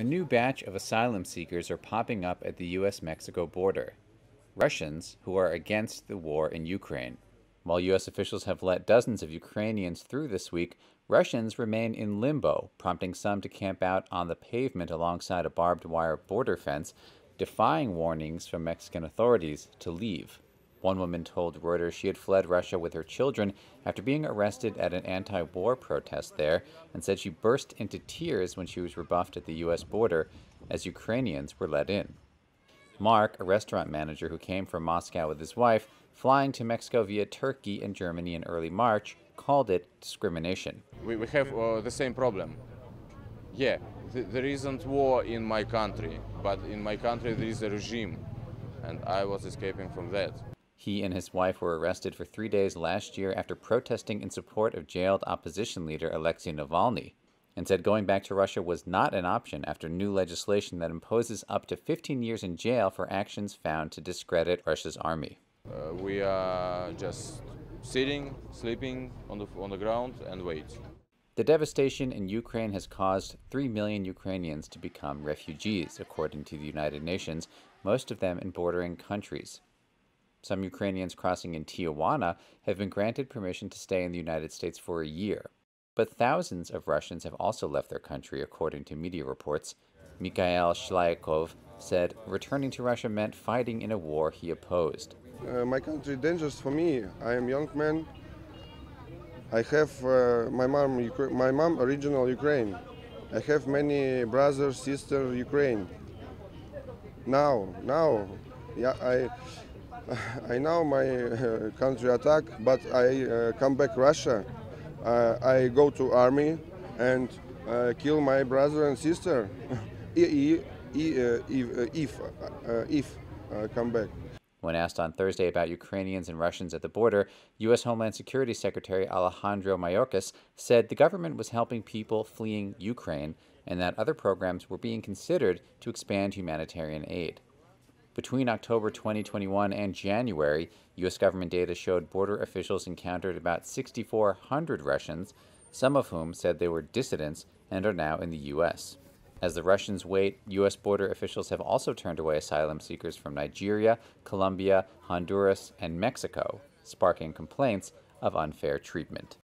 A new batch of asylum seekers are popping up at the U.S. Mexico border. Russians who are against the war in Ukraine. While U.S. officials have let dozens of Ukrainians through this week, Russians remain in limbo, prompting some to camp out on the pavement alongside a barbed wire border fence, defying warnings from Mexican authorities to leave. One woman told Reuters she had fled Russia with her children after being arrested at an anti-war protest there, and said she burst into tears when she was rebuffed at the U.S. border as Ukrainians were let in. Mark, a restaurant manager who came from Moscow with his wife, flying to Mexico via Turkey and Germany in early March, called it discrimination. We have the same problem. Yeah, there isn't war in my country, but in my country there is a regime, and I was escaping from that. He and his wife were arrested for 3 days last year after protesting in support of jailed opposition leader Alexei Navalny, and said going back to Russia was not an option after new legislation that imposes up to 15 years in jail for actions found to discredit Russia's army. We are just sitting, sleeping on the ground and wait. The devastation in Ukraine has caused 3 million Ukrainians to become refugees, according to the United Nations, most of them in bordering countries. Some Ukrainians crossing in Tijuana have been granted permission to stay in the United States for a year. But thousands of Russians have also left their country, according to media reports. Mikhail Shlyakov said returning to Russia meant fighting in a war he opposed. My country is dangerous for me. I am a young man. I have my mom original Ukraine. I have many brothers, sisters, Ukraine. Now, yeah, I know my country attack, but I come back Russia. I go to army and kill my brother and sister if come back. When asked on Thursday about Ukrainians and Russians at the border, U.S. Homeland Security Secretary Alejandro Mayorkas said the government was helping people fleeing Ukraine and that other programs were being considered to expand humanitarian aid. Between October 2021 and January, U.S. government data showed border officials encountered about 6,400 Russians, some of whom said they were dissidents and are now in the U.S. As the Russians wait, U.S. border officials have also turned away asylum seekers from Nigeria, Colombia, Honduras, and Mexico, sparking complaints of unfair treatment.